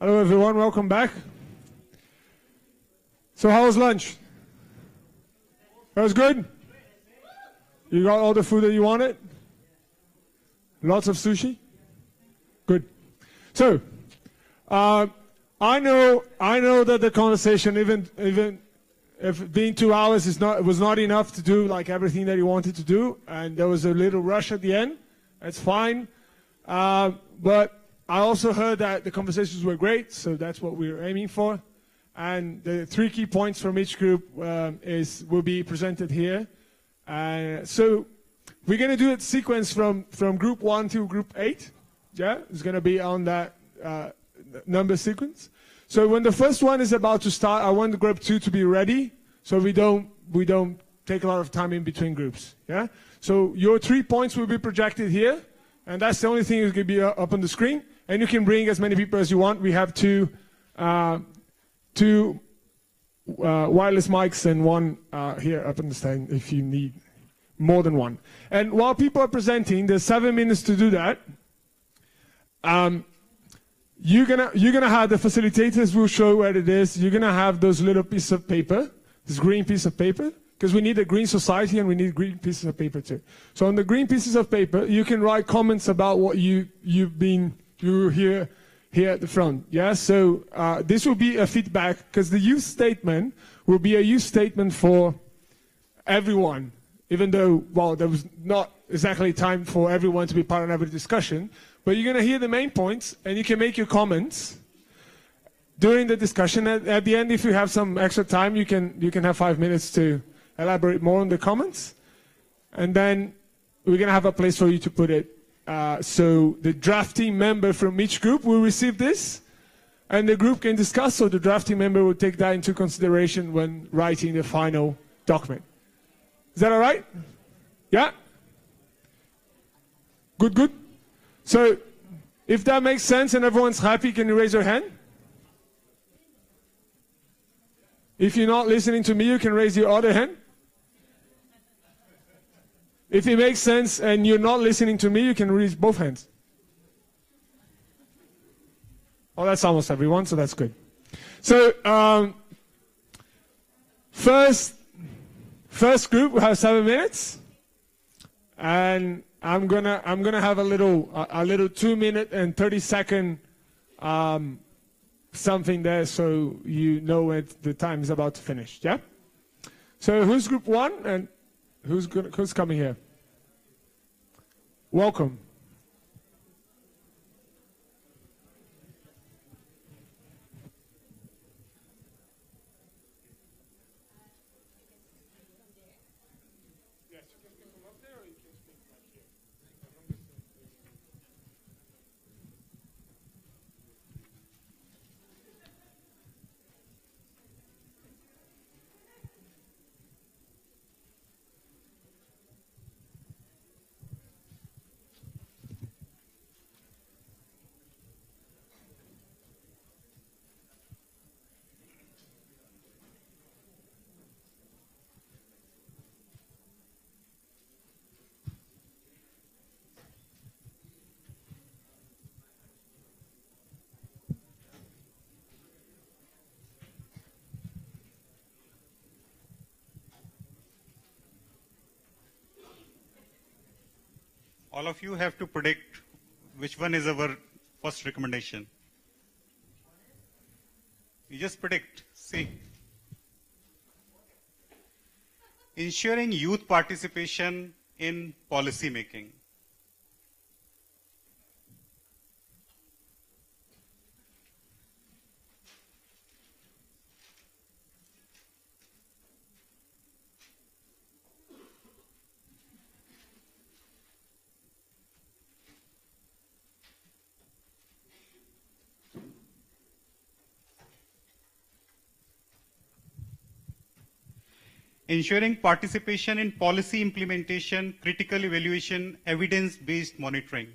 Hello everyone, welcome back. So how was lunch? That was good? You got all the food that you wanted? Lots of sushi? Good. So, I know that the conversation, even if being 2 hours was not enough to do like everything that you wanted to do, and there was a little rush at the end. That's fine. But I also heard that the conversations were great, so that's what we're aiming for. And the 3 key points from each group will be presented here. So we're going to do it sequence from group 1 to group 8. Yeah, it's going to be on that number sequence. So when the first one is about to start, I want the group 2 to be ready, so we don't take a lot of time in between groups. Yeah. So your 3 points will be projected here, and that's the only thing that's going to be up on the screen. And you can bring as many people as you want. We have two wireless mics and one here up on the stand if you need more than one. And while people are presenting, there's 7 minutes to do that. You're gonna have the facilitators will show where it is. You're gonna have those little pieces of paper, this green piece of paper, because we need a green society and we need green pieces of paper too. So on the green pieces of paper, you can write comments about what you hear here at the front. Yeah. So this will be a feedback because the youth statement will be a youth statement for everyone. Even though, well, there was not exactly time for everyone to be part of every discussion, but you're going to hear the main points, and you can make your comments during the discussion. At the end, if you have some extra time, you can have 5 minutes to elaborate more on the comments, and then we're going to have a place for you to put it. So the drafting member from each group will receive this, and the group can discuss, so the drafting member will take that into consideration when writing the final document. Is that all right? Yeah? Good, good. So if that makes sense and everyone's happy, can you raise your hand? If you're not listening to me, you can raise your other hand. If it makes sense and you're not listening to me, you can raise both hands. Oh, that's almost everyone, so that's good. So first group will have 7 minutes, and I'm gonna have a little 2-minute and 30-second something there, so you know when the time is about to finish. Yeah. So who's group 1 and who's coming here? Welcome. All of you have to predict which one is our first recommendation. You just predict. See. Ensuring youth participation in policy making. Ensuring participation in policy implementation, critical evaluation, evidence-based monitoring.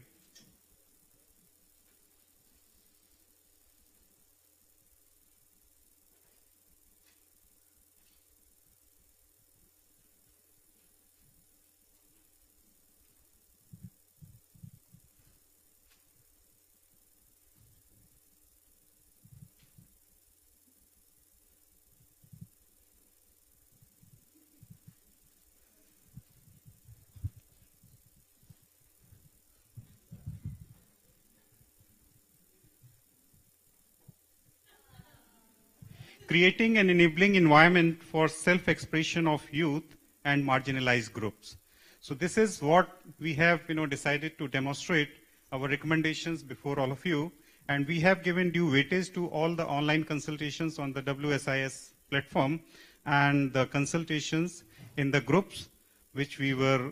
creating an enabling environment for self-expression of youth and marginalized groups. So this is what we have decided to demonstrate our recommendations before all of you. And we have given due weightage to all the online consultations on the WSIS platform and the consultations in the groups which we were,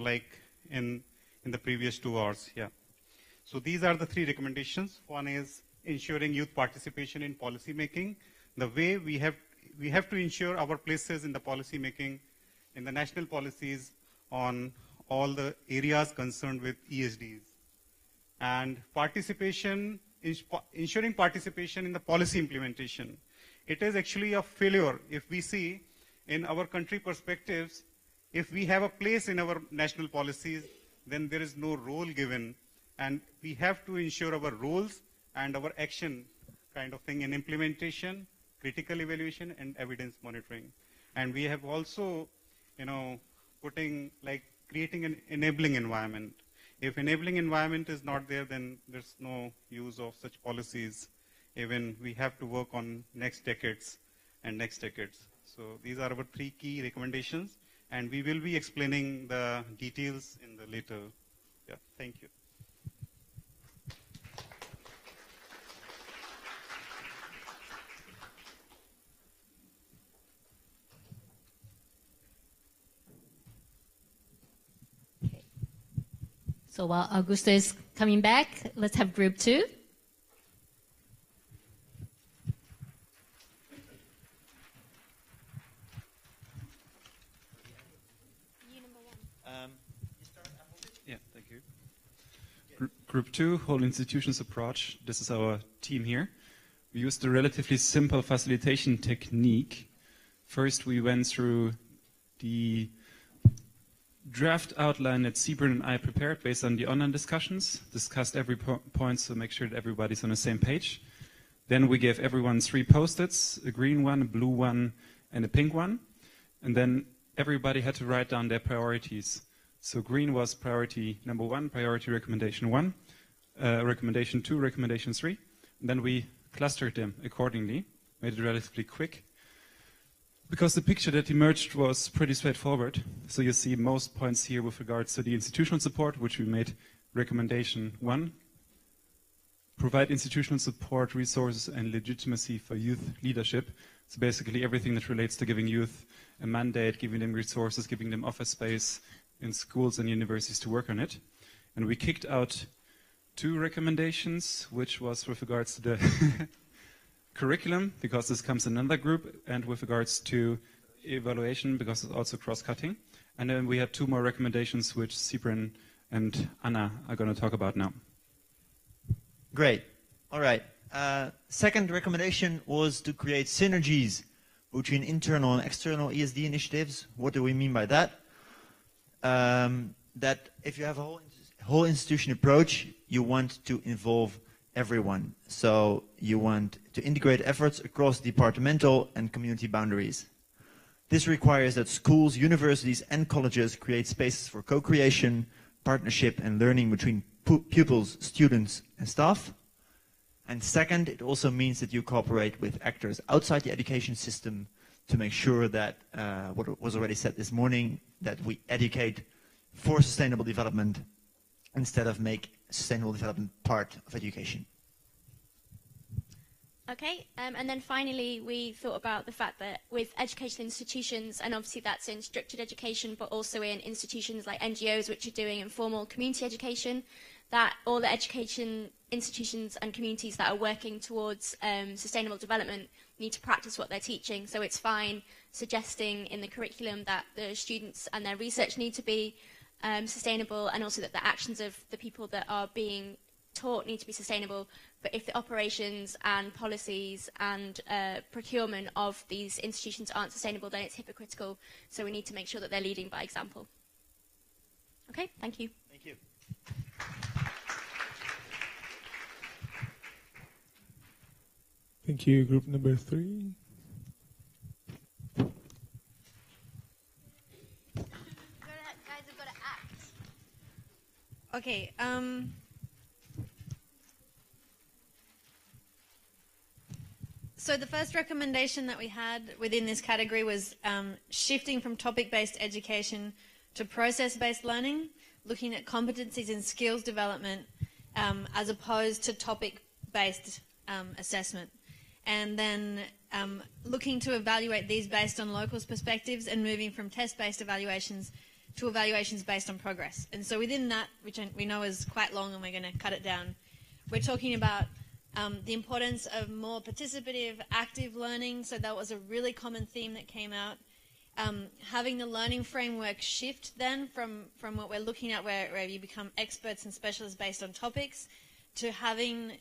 like in the previous 2 hours. Yeah. So these are the 3 recommendations. One is ensuring youth participation in policy making. The way we have to ensure our places in the policy making, in the national policies on all the areas concerned with ESDs. And participation, ensuring participation in the policy implementation. It is actually a failure if we see in our country perspectives, if we have a place in our national policies, then there is no role given. And we have to ensure our roles and our action kind of thing in implementation, critical evaluation, and evidence monitoring. And we have also, creating an enabling environment. If enabling environment is not there, then there's no use of such policies. Even we have to work on next decades and next decades. So these are our 3 key recommendations, and we will be explaining the details in the later. Yeah, thank you. So while Augusto is coming back, let's have group 2. Yeah, thank you. Group 2, whole institutions approach. This is our team here. We used a relatively simple facilitation technique. First, we went through the draft outline that Sibrin and I prepared based on the online discussions, discussed every point to make sure that everybody's on the same page. Then we gave everyone 3 post-its, a green one, a blue one, and a pink one. And then everybody had to write down their priorities. So green was priority number 1, priority recommendation 1, recommendation 2, recommendation 3. And then we clustered them accordingly, made it relatively quick. Because the picture that emerged was pretty straightforward. So you see most points here with regards to the institutional support, which we made recommendation 1. Provide institutional support, resources, and legitimacy for youth leadership. So basically everything that relates to giving youth a mandate, giving them resources, giving them office space in schools and universities to work on it. And we kicked out 2 recommendations, which was with regards to the curriculum, because this comes in another group, and with regards to evaluation, because it's also cross-cutting. And then we had 2 more recommendations, which Sibrin and Anna are going to talk about now. Great. All right. Second recommendation was to create synergies between internal and external ESD initiatives. What do we mean by that? That if you have a whole institution approach, you want to involve everyone. So you want to integrate efforts across departmental and community boundaries. This requires that schools, universities, and colleges create spaces for co-creation, partnership, and learning between pupils, students, and staff. And second, it also means that you cooperate with actors outside the education system to make sure that, what was already said this morning, that we educate for sustainable development instead of make sustainable development part of education. Okay, and then finally we thought about the fact that with educational institutions, and obviously that's in structured education, but also in institutions like NGOs which are doing informal community education, that all the education institutions and communities that are working towards sustainable development need to practice what they're teaching. So it's fine suggesting in the curriculum that the students and their research need to be sustainable, and also that the actions of the people that are being taught need to be sustainable. But if the operations and policies and procurement of these institutions aren't sustainable, then it's hypocritical. So we need to make sure that they're leading by example. Okay, thank you. Thank you. Thank you. Group number 3. Guys have got to act. Okay. So the first recommendation that we had within this category was shifting from topic-based education to process-based learning, looking at competencies and skills development as opposed to topic-based assessment. And then looking to evaluate these based on locals' perspectives and moving from test-based evaluations to evaluations based on progress. And so within that, which we know is quite long and we're going to cut it down, we're talking about the importance of more participative, active learning. So that was a really common theme that came out. Having the learning framework shift then from what we're looking at where you become experts and specialists based on topics to having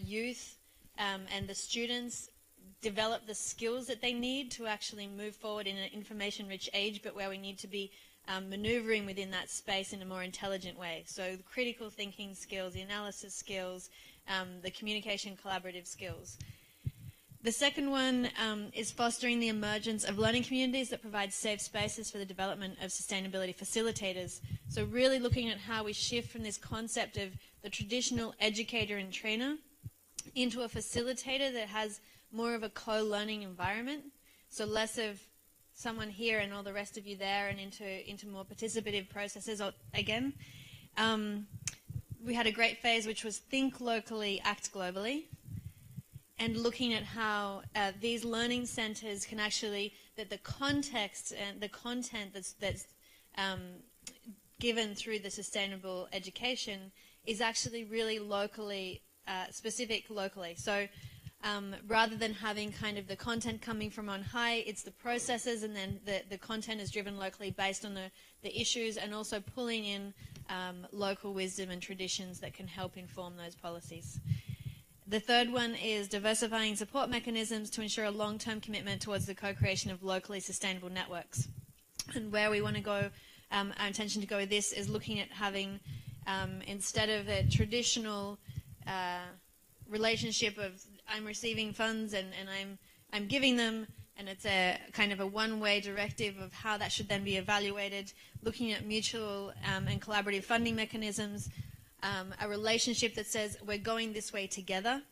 youth and the students develop the skills that they need to actually move forward in an information-rich age, but where we need to be maneuvering within that space in a more intelligent way. So the critical thinking skills, the analysis skills, the communication collaborative skills. The second one is fostering the emergence of learning communities that provide safe spaces for the development of sustainability facilitators. So really looking at how we shift from this concept of the traditional educator and trainer into a facilitator that has more of a co-learning environment. So less of someone here and all the rest of you there and into more participative processes again. We had a great phase which was think locally, act globally, and looking at how these learning centers can actually, that the context and the content that's given through the sustainable education is actually really locally, specific locally. So rather than having kind of the content coming from on high, it's the processes, and then the content is driven locally based on the issues, and also pulling in local wisdom and traditions that can help inform those policies. The third one is diversifying support mechanisms to ensure a long-term commitment towards the co-creation of locally sustainable networks. And where we want to go, our intention to go with this is looking at having, instead of a traditional relationship of I'm receiving funds and I'm giving them, and it's a kind of a one-way directive of how that should then be evaluated, looking at mutual and collaborative funding mechanisms, a relationship that says we're going this way together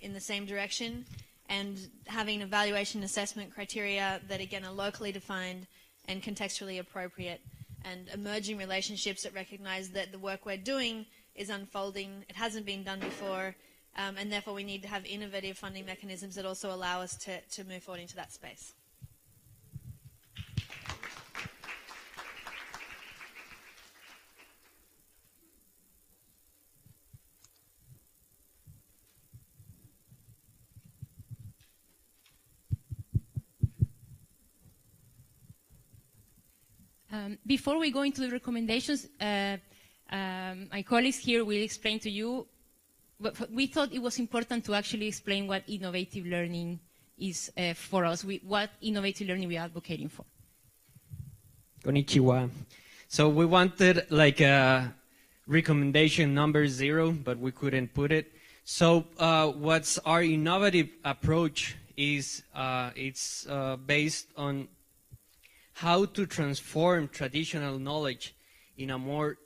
in the same direction, and having evaluation assessment criteria that again are locally defined and contextually appropriate, and emerging relationships that recognize that the work we're doing is unfolding, it hasn't been done before, and therefore we need to have innovative funding mechanisms that also allow us to move forward into that space. Before we go into the recommendations, my colleagues here will explain to you, but we thought it was important to actually explain what innovative learning is for us, what innovative learning we are advocating for. Konnichiwa. So we wanted like a recommendation number 0, but we couldn't put it. So what's our innovative approach is it's based on how to transform traditional knowledge in a more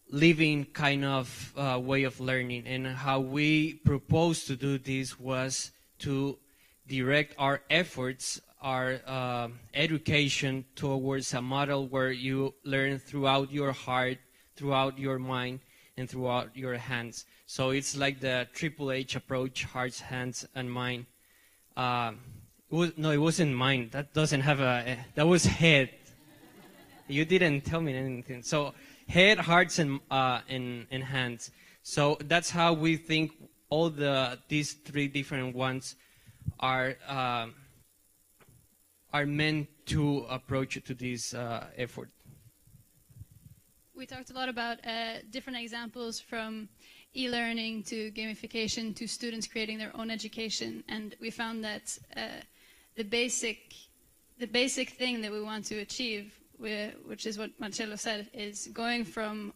living kind of way of learning. And how we proposed to do this was to direct our efforts, our education towards a model where you learn throughout your heart, throughout your mind, and throughout your hands. So it's like the Triple H approach, hearts, hands, and mind. No, it wasn't mind. That doesn't have a, that was head. You didn't tell me anything. So head, hearts, and hands. So that's how we think all these 3 different ones are meant to approach to this effort. We talked a lot about different examples, from e-learning to gamification to students creating their own education, and we found that the basic thing that we want to achieve, which is what Marcello said, is going from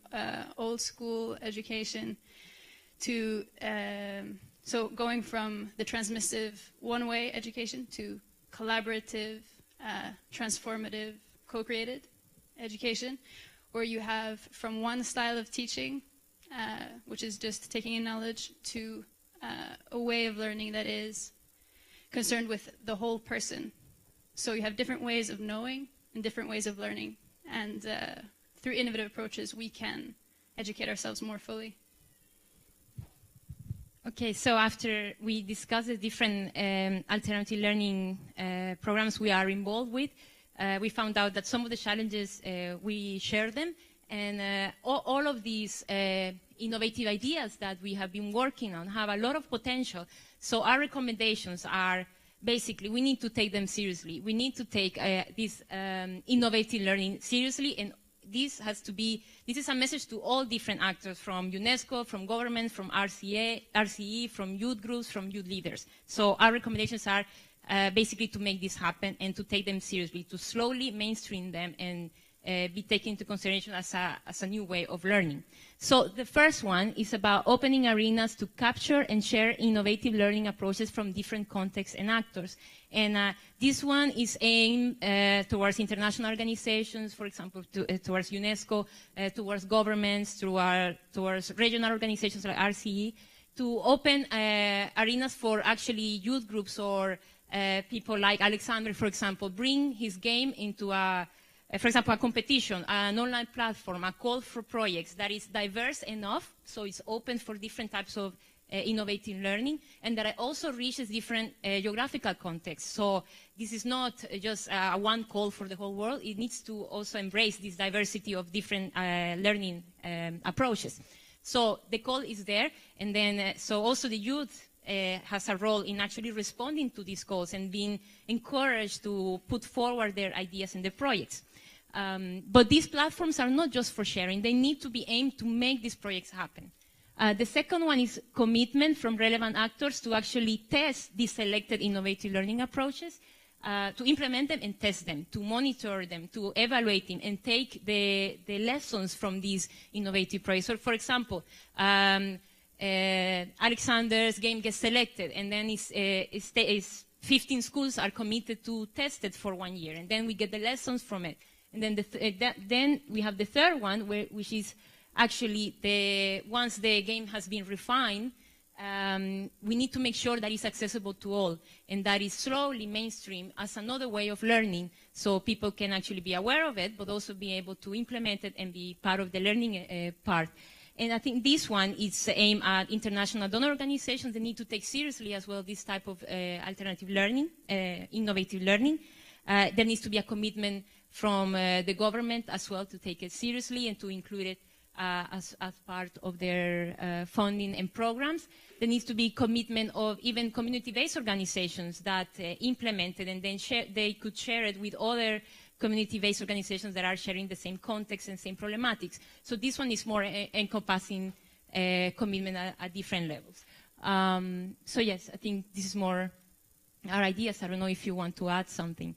old school education to so going from the transmissive one-way education to collaborative, transformative, co-created education, where you have from one style of teaching, which is just taking in knowledge, to a way of learning that is concerned with the whole person. So you have different ways of knowing and different ways of learning. And through innovative approaches, we can educate ourselves more fully. Okay, so after we discussed the different alternative learning programs we are involved with, we found out that some of the challenges, we share them, and all of these innovative ideas that we have been working on have a lot of potential. So our recommendations are basically we need to take them seriously. We need to take this innovative learning seriously, and this is a message to all different actors, from UNESCO, from government, from RCE, from youth groups, from youth leaders. So our recommendations are basically to make this happen and to take them seriously, to slowly mainstream them and be taken into consideration as a new way of learning. So the first one is about opening arenas to capture and share innovative learning approaches from different contexts and actors. And this one is aimed towards international organizations, for example, towards UNESCO, towards governments, towards regional organizations like RCE, to open arenas for actually youth groups or people like Alexander, for example, bring his game into for example, a competition, an online platform, a call for projects that is diverse enough, so it's open for different types of innovative learning, and that also reaches different geographical contexts. So this is not just one call for the whole world. It needs to also embrace this diversity of different learning approaches. So the call is there, and then so also the youth has a role in actually responding to these calls and being encouraged to put forward their ideas and their projects. But these platforms are not just for sharing. They need to be aimed to make these projects happen. The second one is commitment from relevant actors to actually test these selected innovative learning approaches, to implement them and test them, to monitor them, to evaluate them, and take the lessons from these innovative projects. So, for example, Alexander's game gets selected, and then 15 schools are committed to test it for 1 year, and then we get the lessons from it. And then, then we have the third one, which is actually once the game has been refined, we need to make sure that it's accessible to all, and that is slowly mainstream as another way of learning, so people can actually be aware of it, but also be able to implement it and be part of the learning part. And I think this one is aimed at international donor organizations. They need to take seriously as well this type of alternative learning, innovative learning. There needs to be a commitment from the government as well to take it seriously and to include it as part of their funding and programs. There needs to be commitment of even community-based organizations that implement it, and then they could share it with other community-based organizations that are sharing the same context and same problematics. So this one is more encompassing commitment at different levels. So yes, I think this is more our ideas. I don't know if you want to add something.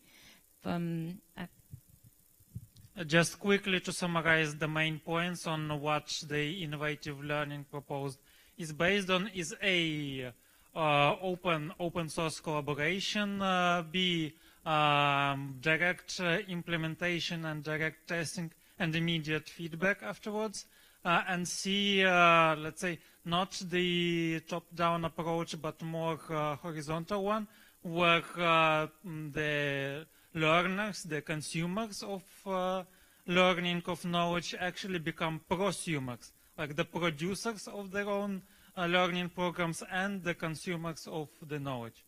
Just quickly to summarize the main points on what the innovative learning proposed is based on is A, open source collaboration, B, direct implementation and direct testing and immediate feedback afterwards, and C, let's say, not the top-down approach, but more horizontal one, where the learners, the consumers of learning of knowledge actually become prosumers, like the producers of their own learning programs and the consumers of the knowledge.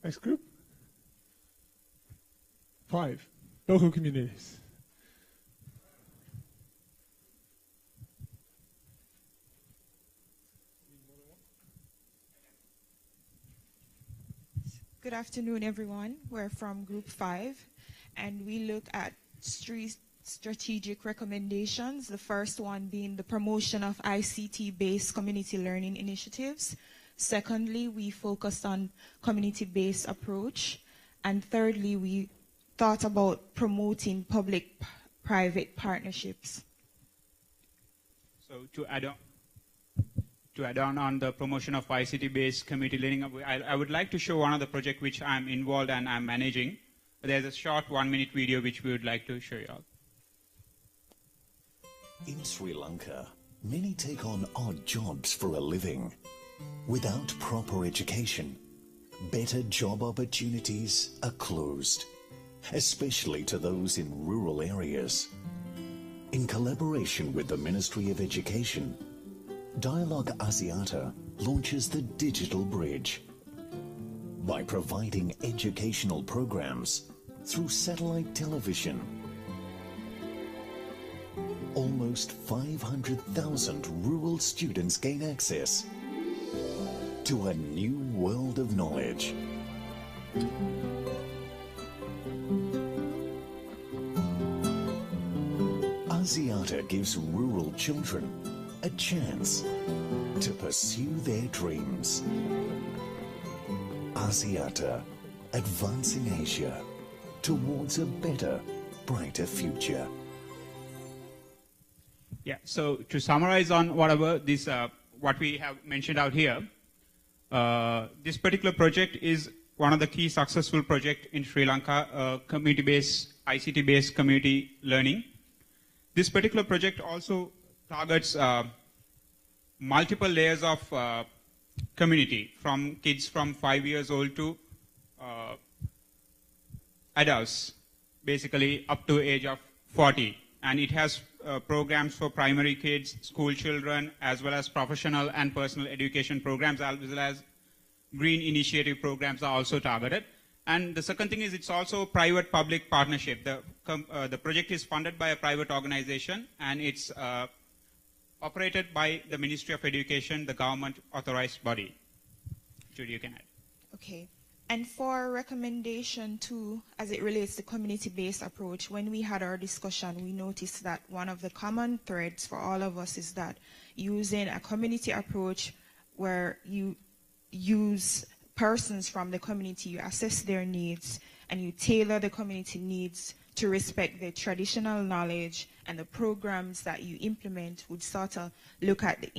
Next group. 5, local communities. Good afternoon, everyone. We're from Group 5, and we look at 3 strategic recommendations. The first one being the promotion of ICT-based community learning initiatives. Secondly, we focused on community-based approach. And thirdly, we thought about promoting public-private partnerships. So to to add on the promotion of ICT-based community learning, I would like to show one of the projects which I'm involved and I'm managing. There's a short 1-minute video which we would like to show you all. In Sri Lanka, many take on odd jobs for a living. Without proper education, better job opportunities are closed, especially to those in rural areas. In collaboration with the Ministry of Education, Dialogue Asiata launches the Digital Bridge. By providing educational programs through satellite television, almost 500,000 rural students gain access to a new world of knowledge. Asiata gives rural children a chance to pursue their dreams. Asiata, advancing Asia towards a better, brighter future. Yeah, so to summarize on whatever this, what we have mentioned out here, this particular project is one of the key successful projects in Sri Lanka, community-based, ICT-based community learning. This particular project also targets multiple layers of community, from kids from 5 years old to adults, basically up to age of 40. And it has programs for primary kids, school children, as well as professional and personal education programs, as well as green initiative programs are also targeted. And the second thing is it's also private-public partnership. The project is funded by a private organization, and it's operated by the Ministry of Education, the government-authorized body. Judy, you can add. Okay. And for recommendation 2, as it relates to community-based approach, when we had our discussion, we noticed that one of the common threads for all of us is that using a community approach where you use persons from the community, you assess their needs, and you tailor the community needs to respect the traditional knowledge, and the programs that you implement would sort of look at the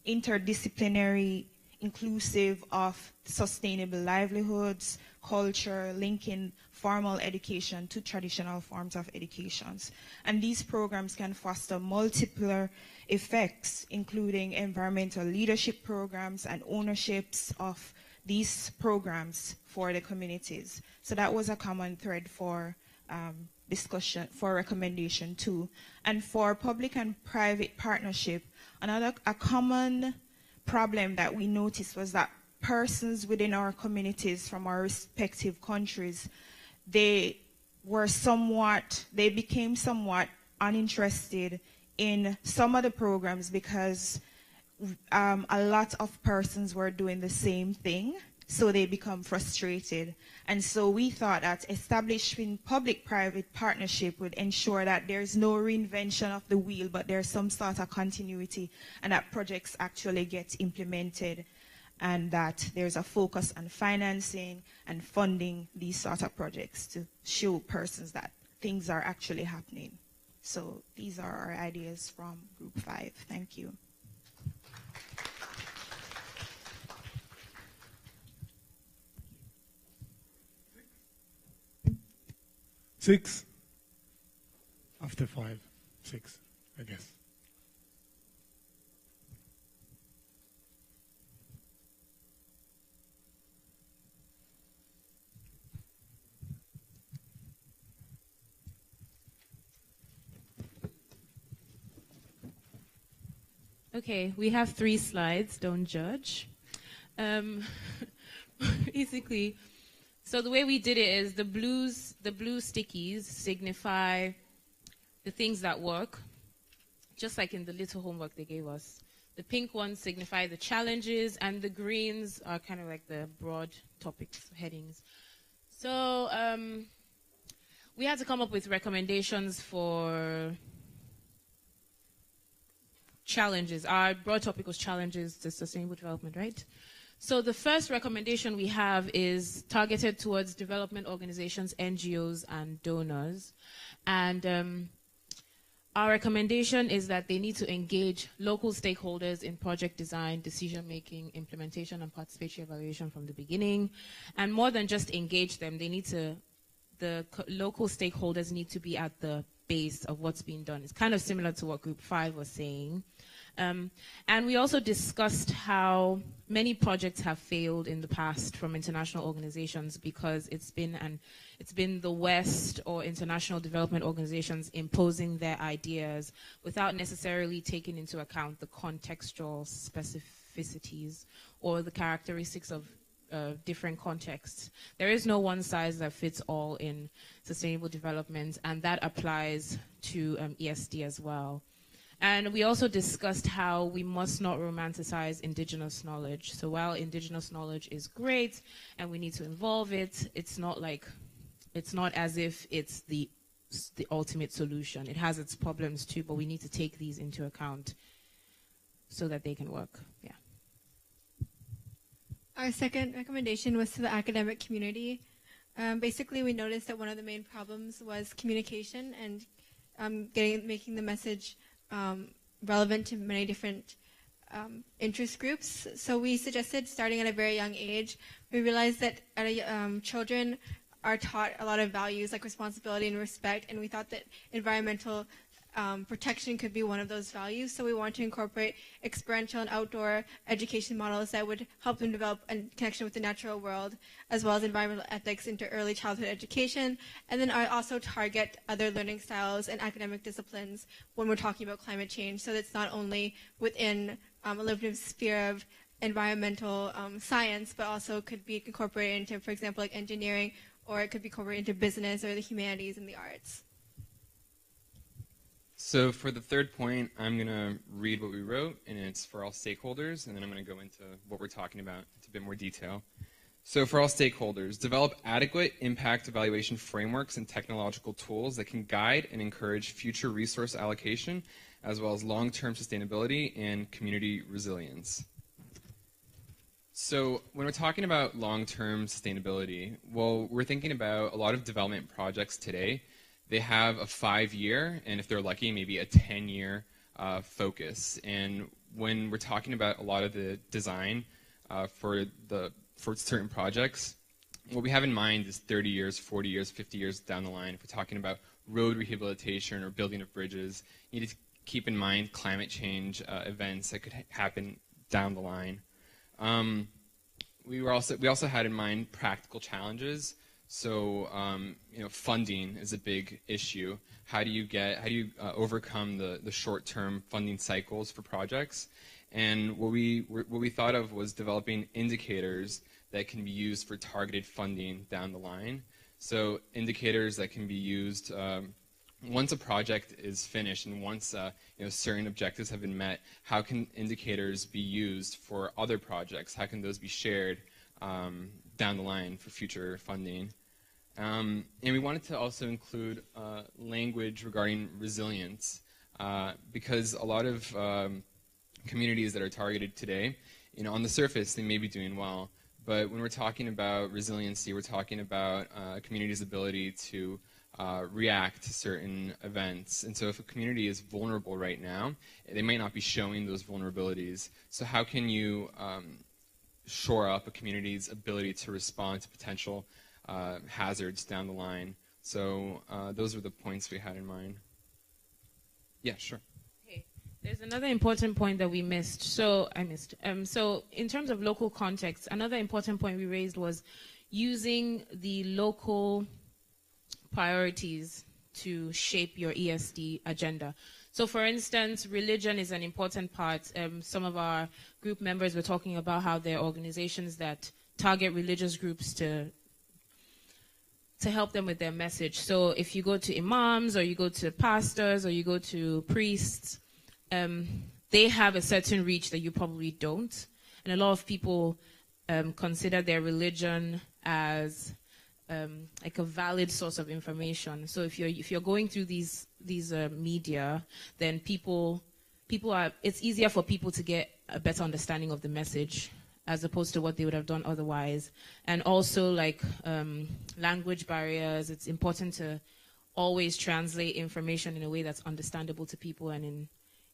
interdisciplinary, inclusive of sustainable livelihoods, culture, linking formal education to traditional forms of educations. And these programs can foster multiple effects, including environmental leadership programs and ownerships of these programs for the communities. So that was a common thread for discussion, for recommendation 2. And for public and private partnership, a common problem that we noticed was that persons within our communities from our respective countries, they became somewhat uninterested in some of the programs because a lot of persons were doing the same thing, so they become frustrated. And so we thought that establishing public-private partnership would ensure that there's no reinvention of the wheel, but there's some sort of continuity, and that projects actually get implemented, and that there's a focus on financing and funding these sort of projects to show persons that things are actually happening. So these are our ideas from Group 5. Thank you. Six. After 5, 6, I guess. Okay, we have 3 slides, don't judge. Basically, so the way we did it is the blue stickies signify the things that work, just like in the little homework they gave us. The pink ones signify the challenges, and the greens are kind of like the broad topics, headings. So we had to come up with recommendations for challenges. Our broad topic was challenges to sustainable development, right? So the first recommendation we have is targeted towards development organizations, NGOs, and donors. And our recommendation is that they need to engage local stakeholders in project design, decision-making, implementation, and participatory evaluation from the beginning. And more than just engage them, the local stakeholders need to be at the base of what's being done. It's kind of similar to what Group 5 was saying. And we also discussed how many projects have failed in the past from international organizations because it's been the West or international development organizations imposing their ideas without necessarily taking into account the contextual specificities or the characteristics of different contexts. There is no one size that fits all in sustainable development, and that applies to ESD as well. And we also discussed how we must not romanticize indigenous knowledge. So while indigenous knowledge is great and we need to involve it, it's not as if it's the ultimate solution. It has its problems too, but we need to take these into account so that they can work. Yeah. Our second recommendation was to the academic community. Basically, we noticed that one of the main problems was communication and making the message relevant to many different interest groups. So we suggested starting at a very young age. We realized that children are taught a lot of values like responsibility and respect, and we thought that environmental protection could be one of those values. So we want to incorporate experiential and outdoor education models that would help them develop a connection with the natural world, as well as environmental ethics into early childhood education, and then also target other learning styles and academic disciplines when we're talking about climate change, so that's not only within a limited sphere of environmental science, but also could be incorporated into, for example, like engineering, or it could be incorporated into business or the humanities and the arts. So for the third point, I'm going to read what we wrote, and it's for all stakeholders, and then I'm going to go into what we're talking about in a bit more detail. So for all stakeholders, develop adequate impact evaluation frameworks and technological tools that can guide and encourage future resource allocation, as well as long-term sustainability and community resilience. So when we're talking about long-term sustainability, well, we're thinking about a lot of development projects today. They have a 5-year, and if they're lucky, maybe a 10-year focus. And when we're talking about a lot of the design for certain projects, what we have in mind is 30 years, 40 years, 50 years down the line. If we're talking about road rehabilitation or building of bridges, you need to keep in mind climate change events that could happen down the line. We also had in mind practical challenges. So, funding is a big issue. How do you overcome the short-term funding cycles for projects? And what we thought of was developing indicators that can be used for targeted funding down the line. So indicators that can be used once a project is finished and once certain objectives have been met. How can indicators be used for other projects? How can those be shared down the line for future funding? And we wanted to also include language regarding resilience because a lot of communities that are targeted today, on the surface they may be doing well, but when we're talking about resiliency, we're talking about a community's ability to react to certain events. And so if a community is vulnerable right now, they might not be showing those vulnerabilities. So how can you shore up a community's ability to respond to potential hazards down the line? So those were the points we had in mind. Yeah, sure. Okay. There's another important point that we missed. So in terms of local context, another important point we raised was using the local priorities to shape your ESD agenda. So for instance, religion is an important part. Some of our group members were talking about how there are organizations that target religious groups to help them with their message. So if you go to imams, or you go to pastors, or you go to priests, they have a certain reach that you probably don't. And a lot of people consider their religion as like a valid source of information. So if you're going through these media, then it's easier for people to get a better understanding of the message as opposed to what they would have done otherwise. And also, like language barriers, it's important to always translate information in a way that's understandable to people and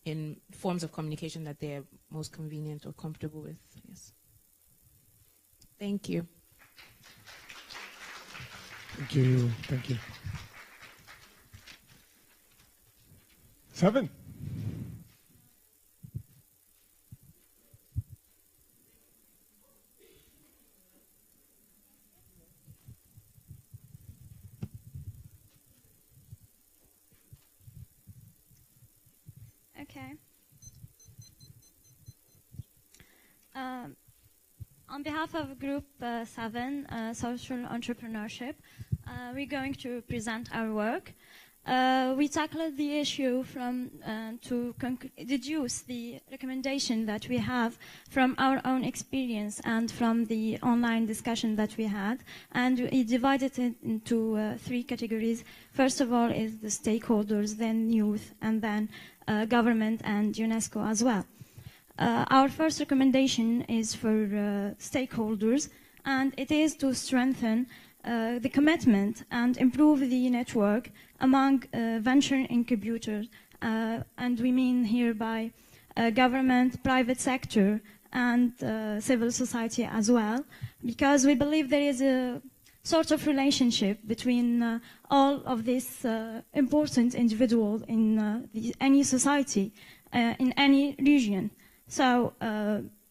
in forms of communication that they're most convenient or comfortable with. Yes. Thank you. Thank you. Thank you. 7. Okay. On behalf of Group 7, Social Entrepreneurship, we're going to present our work. We tackled the issue from to deduce the recommendation that we have from our own experience and from the online discussion that we had, and we divided it into 3 categories. First of all is the stakeholders, then youth, and then government and UNESCO as well. Our first recommendation is for stakeholders, and it is to strengthen the commitment and improve the network among venture incubators, and we mean here by government, private sector, and civil society as well, because we believe there is a sort of relationship between all of these important individuals in any society, in any region. So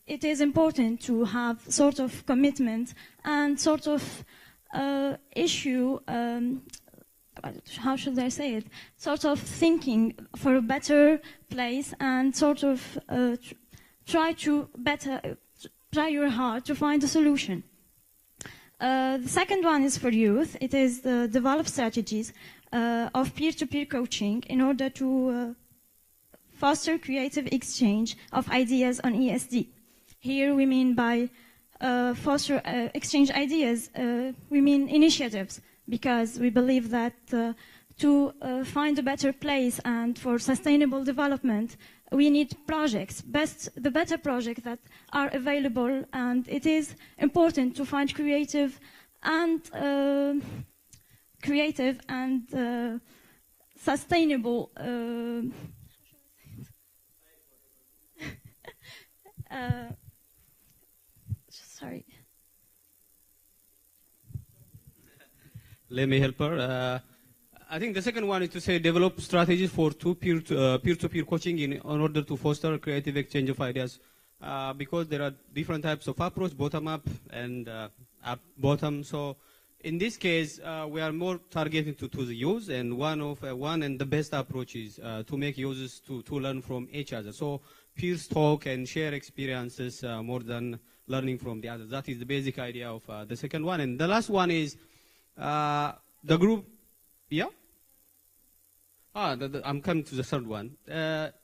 it is important to have sort of commitment and sort of issue, how should I say it, sort of thinking for a better place and sort of try your hard to find a solution. The second one is for youth. It is develop strategies of peer-to-peer coaching in order to foster creative exchange of ideas on ESD. Here we mean by foster exchange ideas, we mean initiatives, because we believe that to find a better place and for sustainable development, we need projects, the better projects that are available, and it is important to find creative and sustainable sorry. Let me help her. I think the second one is to say develop strategies for peer-to-peer coaching in order to foster creative exchange of ideas, because there are different types of approach, bottom-up and up-bottom. So in this case, we are more targeting to the youth, and one and the best approach is to make users to learn from each other. So peers talk and share experiences more than learning from the others. That is the basic idea of the second one. And the last one is the group. Yeah? I'm coming to the third one.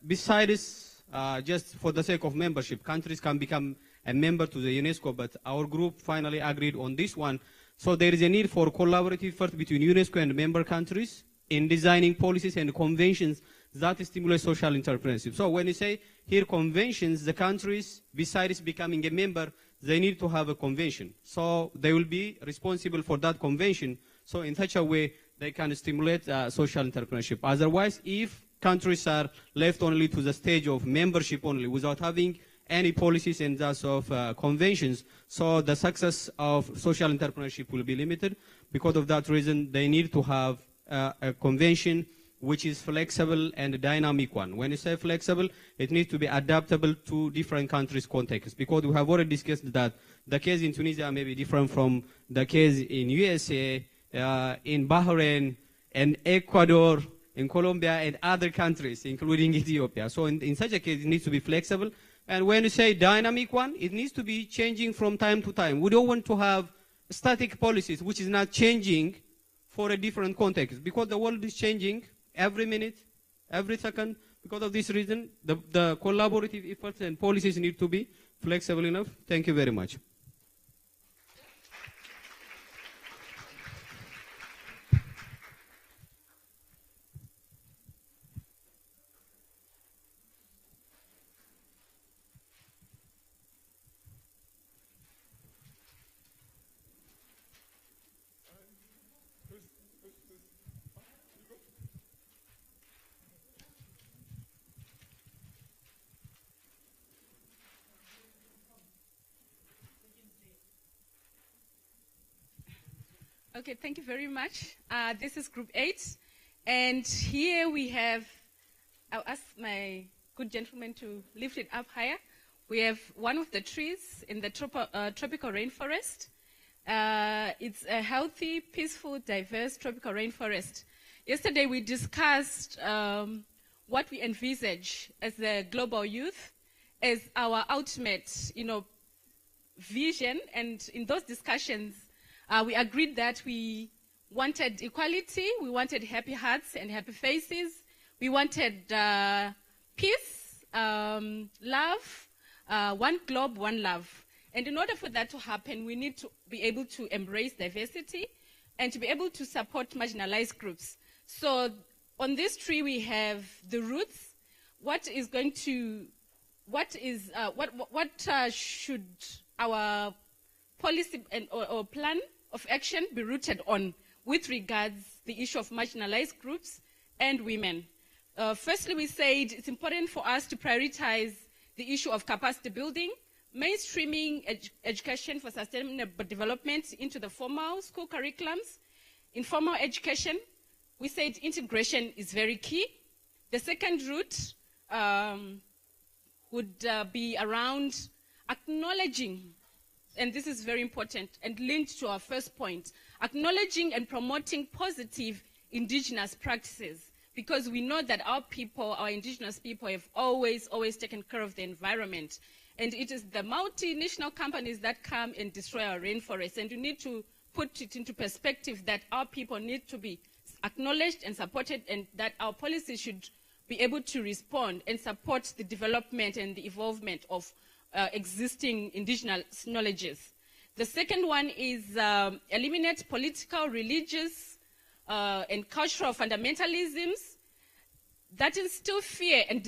Besides, just for the sake of membership, countries can become a member to the UNESCO, but our group finally agreed on this one. So there is a need for collaborative effort between UNESCO and member countries in designing policies and conventions that stimulate social entrepreneurship. So when you say here conventions, the countries, besides becoming a member, they need to have a convention. So they will be responsible for that convention. So in such a way, they can stimulate social entrepreneurship. Otherwise, if countries are left only to the stage of membership only without having any policies and thus of conventions, so the success of social entrepreneurship will be limited. Because of that reason, they need to have a convention which is flexible and a dynamic one. When you say flexible, it needs to be adaptable to different countries' contexts, because we have already discussed that the case in Tunisia may be different from the case in USA, in Bahrain, and Ecuador, in Colombia, and other countries, including Ethiopia. So in such a case, it needs to be flexible. And when you say dynamic one, it needs to be changing from time to time. We don't want to have static policies which is not changing for a different context, because the world is changing every minute, every second. Because of this reason, the collaborative efforts and policies need to be flexible enough. Thank you very much. Okay, thank you very much. This is Group 8. And here we have, I'll ask my good gentleman to lift it up higher. We have one of the trees in the tropical rainforest. It's a healthy, peaceful, diverse tropical rainforest. Yesterday we discussed what we envisage as the global youth as our ultimate, vision. And in those discussions, we agreed that we wanted equality, we wanted happy hearts and happy faces, we wanted peace, love, one globe, one love. And in order for that to happen, we need to be able to embrace diversity and to be able to support marginalized groups. So on this tree we have the roots. What should our policy or plan of action be rooted on with regards the issue of marginalized groups and women? Firstly, we said it's important for us to prioritize the issue of capacity building, mainstreaming education for sustainable development into the formal school curriculums. In formal education, we said integration is very key. The second route would be around acknowledging, and this is very important and linked to our first point, acknowledging and promoting positive indigenous practices, because we know that our people, our indigenous people, have always taken care of the environment. And it is the multinational companies that come and destroy our rainforests. And you need to put it into perspective that our people need to be acknowledged and supported, and that our policies should be able to respond and support the development and the evolvement of existing indigenous knowledges. The second one is eliminate political, religious, and cultural fundamentalisms that instill fear and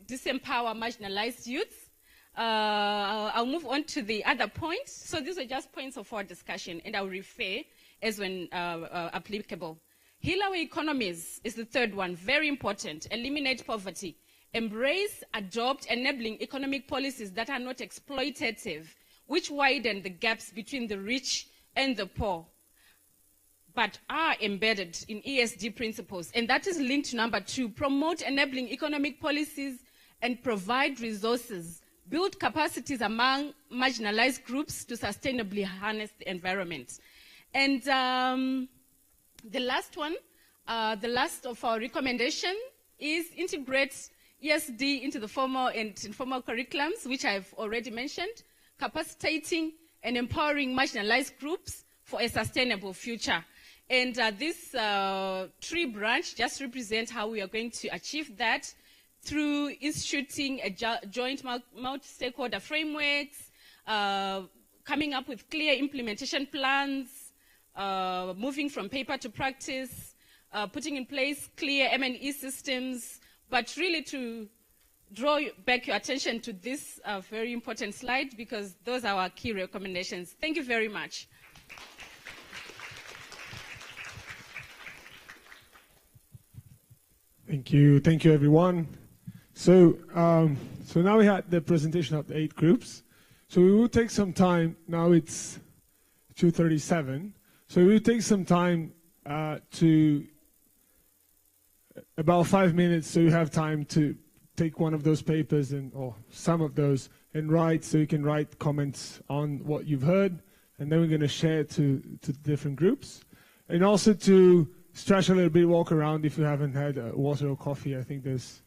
disempower marginalized youth. I'll move on to the other points. So these are just points of our discussion, and I'll refer as when applicable. Heal our economies is the third one, very important. Eliminate poverty. Embrace, adopt, enabling economic policies that are not exploitative, which widen the gaps between the rich and the poor, but are embedded in ESG principles. And that is linked to number 2, promote enabling economic policies and provide resources, build capacities among marginalized groups to sustainably harness the environment. And the last one, the last of our recommendation is integrate ESD into the formal and informal curriculums, which I've already mentioned, capacitating and empowering marginalized groups for a sustainable future. And this tree branch just represents how we are going to achieve that through instituting a joint multi-stakeholder frameworks, coming up with clear implementation plans, moving from paper to practice, putting in place clear M&E systems, but really to draw back your attention to this very important slide, because those are our key recommendations. Thank you very much. Thank you everyone. So now we had the presentation of the 8 groups. So we will take some time, now it's 2:37, so we will take some time to about 5 minutes, so you have time to take one of those papers or some of those and write, so you can write comments on what you've heard, and then we're going to share it to different groups, and also to stretch a little bit, walk around if you haven't had water or coffee. I think there's,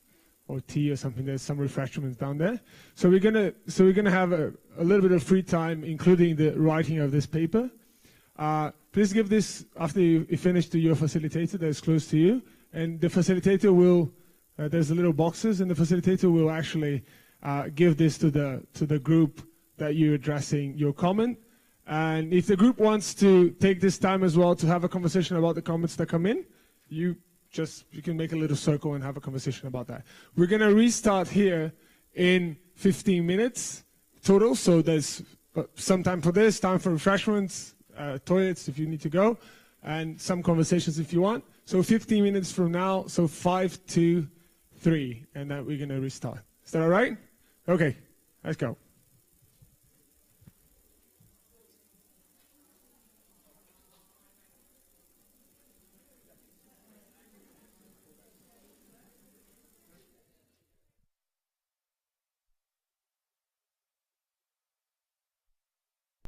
or tea or something. There's some refreshments down there. So we're gonna have a little bit of free time, including the writing of this paper. Please give this after you finish to your facilitator that's close to you, and the facilitator will. There's a little boxes, and the facilitator will actually give this to the group that you're addressing your comment. And if the group wants to take this time as well to have a conversation about the comments that come in, you can make a little circle and have a conversation about that. We're going to restart here in 15 minutes total. So there's some time for this, time for refreshments, toilets if you need to go, and some conversations if you want. So 15 minutes from now, so 5 to 3, and then we're going to restart. Is that all right? Okay, let's go.